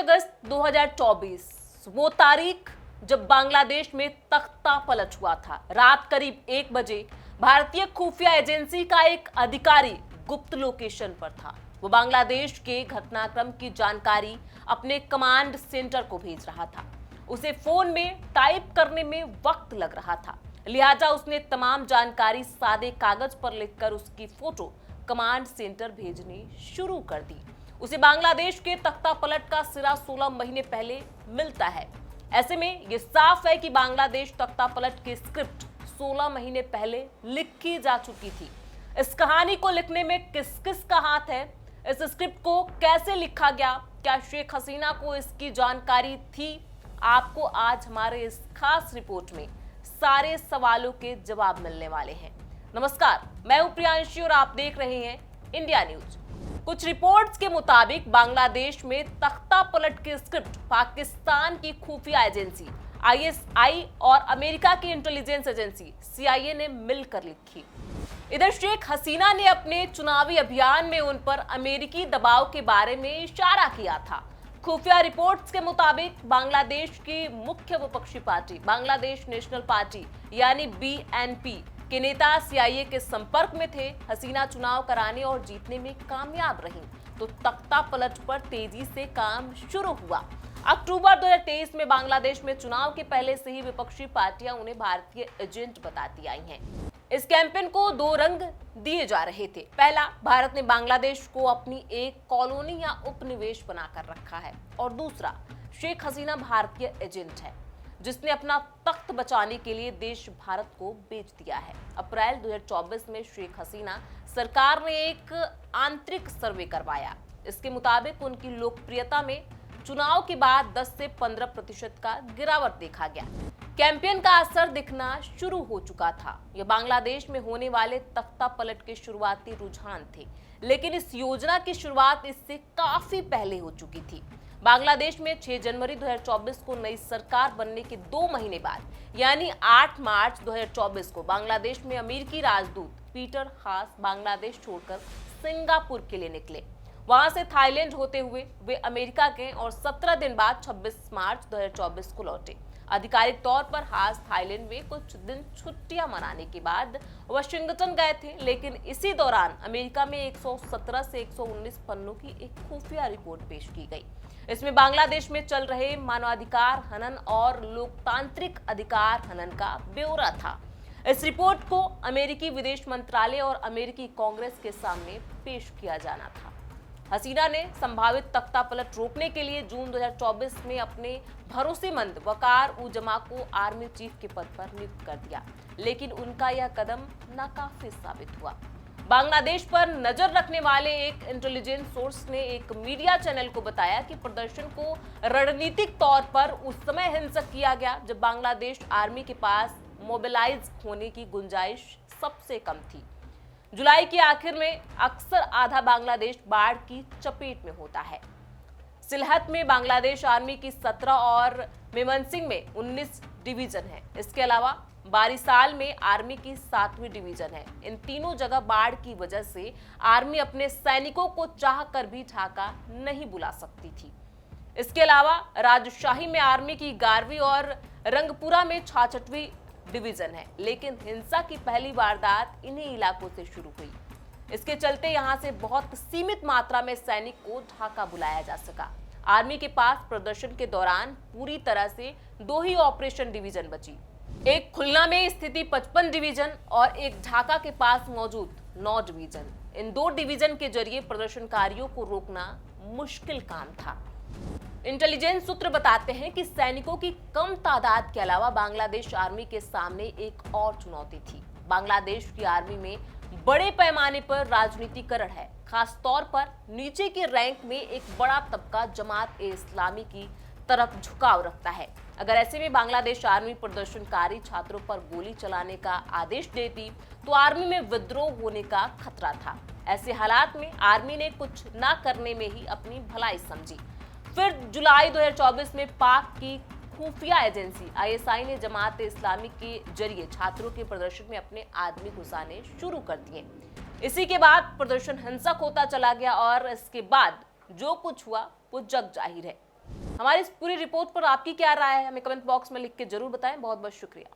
अगस्त 2024 वो तारीख जब बांग्लादेश में तख्ता पलट हुआ था। रात करीब 1 बजे भारतीय खुफिया एजेंसी का एक अधिकारी गुप्त लोकेशन पर था। वो बांग्लादेश के घटनाक्रम की जानकारी अपने कमांड सेंटर को भेज रहा था। उसे फोन में टाइप करने में वक्त लग रहा था, लिहाजा उसने तमाम जानकारी सादे कागज पर लिखकर उसकी फोटो कमांड सेंटर भेजनी शुरू कर दी। उसे बांग्लादेश के तख्ता पलट का सिरा 16 महीने पहले मिलता है। ऐसे में यह साफ है कि बांग्लादेश तख्ता पलट की स्क्रिप्ट 16 महीने पहले लिखी जा चुकी थी। इस कहानी को लिखने में किस किस का हाथ है, इस स्क्रिप्ट को कैसे लिखा गया, क्या शेख हसीना को इसकी जानकारी थी? आपको आज हमारे इस खास रिपोर्ट में सारे सवालों के जवाब मिलने वाले हैं। नमस्कार, मैं हूं प्रियांशी और आप देख रहे हैं इंडिया न्यूज। कुछ रिपोर्ट्स के मुताबिक बांग्लादेश में तख्ता पलट की स्क्रिप्ट पाकिस्तान की खुफिया एजेंसी आईएसआई और अमेरिका की इंटेलिजेंस एजेंसी सीआईए ने मिलकर लिखी। इधर शेख हसीना ने अपने चुनावी अभियान में उन पर अमेरिकी दबाव के बारे में इशारा किया था। खुफिया रिपोर्ट्स के मुताबिक बांग्लादेश की मुख्य विपक्षी पार्टी बांग्लादेश नेशनल पार्टी यानी बीएनपी के नेता सीआईए के संपर्क में थे। हसीना चुनाव कराने और जीतने में कामयाब रहीं तो तख्ता पलट पर तेजी से काम शुरू हुआ। अक्टूबर 2023 में बांग्लादेश में चुनाव के पहले से ही विपक्षी पार्टियां उन्हें भारतीय एजेंट बताती आई हैं। इस कैंपेन को 2 रंग दिए जा रहे थे। पहला, भारत ने बांग्लादेश को अपनी एक कॉलोनी या उपनिवेश बनाकर रखा है, और दूसरा, शेख हसीना भारतीय एजेंट है जिसने अपना तख्त बचाने के लिए देश भारत को बेच दिया है। अप्रैल 2024 में शेख हसीना सरकार ने एक आंतरिक सर्वे करवाया। इसके मुताबिक उनकी लोकप्रियता में चुनाव के बाद 10 से 15% का गिरावट देखा गया। कैंपेन का असर दिखना शुरू हो चुका था। यह बांग्लादेश में होने वाले तख्ता पलट के शुरुआती रुझान थे, लेकिन इस योजना की शुरुआत इससे काफी पहले हो चुकी थी। बांग्लादेश में 6 जनवरी 2024 को नई सरकार बनने के 2 महीने बाद यानी 8 मार्च 2024 को बांग्लादेश में अमेरिकी राजदूत पीटर हास बांग्लादेश छोड़कर सिंगापुर के लिए निकले। वहां से थाईलैंड होते हुए वे अमेरिका गए और 17 दिन बाद 26 मार्च 2024 को लौटे। आधिकारिक तौर पर हास थाईलैंड में कुछ दिन छुट्टियां मनाने के बाद वाशिंगटन गए थे, लेकिन इसी दौरान अमेरिका में 117 से 119 पन्नों की एक खुफिया रिपोर्ट पेश की गई। इसमें बांग्लादेश में चल रहे मानवाधिकार हनन और लोकतांत्रिक अधिकार हनन का ब्यौरा था। इस रिपोर्ट को अमेरिकी विदेश मंत्रालय और अमेरिकी कांग्रेस के सामने पेश किया जाना था। हसीना ने संभावित तख्ता पलट रोकने के लिए जून 2024 में अपने भरोसेमंद वकार उजमा को आर्मी चीफ के पद पर नियुक्त कर दिया, लेकिन उनका यह कदम नाकाफी साबित हुआ। बांग्लादेश पर नजर रखने वाले एक इंटेलिजेंस सोर्स ने एक मीडिया चैनल को बताया कि प्रदर्शन को रणनीतिक तौर पर उस समय हिंसक किया गया जब बांग्लादेश आर्मी के पास मोबिलाइज होने की गुंजाइश सबसे कम थी। जुलाई के आखिर में अक्सर आधा बांग्लादेश बाढ़ की चपेट में होता है। सिलहट में बांग्लादेश आर्मी की 17 और मेमनसिंह में 19 डिवीजन है। इसके अलावा बारिसाल में आर्मी की 7वीं डिवीजन है। इन तीनों जगह बाढ़ की वजह से आर्मी अपने सैनिकों को चाह कर भी ढाका नहीं बुला सकती थी। इसके अलावा राजशाही में आर्मी की 11वीं और रंगपुरा में 66वीं डिवीजन है, लेकिन हिंसा की पहली वारदात इन्हीं इलाकों से शुरू हुई। इसके चलते यहां से बहुत सीमित मात्रा में सैनिक को ढाका बुलाया जा सका। आर्मी के पास प्रदर्शन के दौरान पूरी तरह से 2 ही ऑपरेशन डिवीजन बची, एक खुलना में स्थिति 55 डिवीजन और एक ढाका के पास मौजूद 9 डिवीजन। इन 2 डिवीजन के जरिए प्रदर्शनकारियों को रोकना मुश्किल काम था। इंटेलिजेंस सूत्र बताते हैं कि सैनिकों की कम तादाद के अलावा बांग्लादेश आर्मी के सामने एक और चुनौती थी। बांग्लादेश की आर्मी में बड़े पैमाने पर राजनीतिकरण है। खास तौर पर नीचे के रैंक में एक बड़ा तबका जमात ए इस्लामी की तरफ झुकाव रखता है। अगर ऐसे में बांग्लादेश आर्मी प्रदर्शनकारी छात्रों पर गोली चलाने का आदेश देती तो आर्मी में विद्रोह होने का खतरा था। ऐसे हालात में आर्मी ने कुछ न करने में ही अपनी भलाई समझी। फिर जुलाई 2024 में पाक की खुफिया एजेंसी आईएसआई ने जमात इस्लामी के जरिए छात्रों के प्रदर्शन में अपने आदमी घुसाने शुरू कर दिए। इसी के बाद प्रदर्शन हिंसक होता चला गया और इसके बाद जो कुछ हुआ वो जग जाहिर है। हमारी इस पूरी रिपोर्ट पर आपकी क्या राय है, हमें कमेंट बॉक्स में लिख के जरूर बताएं। बहुत बहुत शुक्रिया।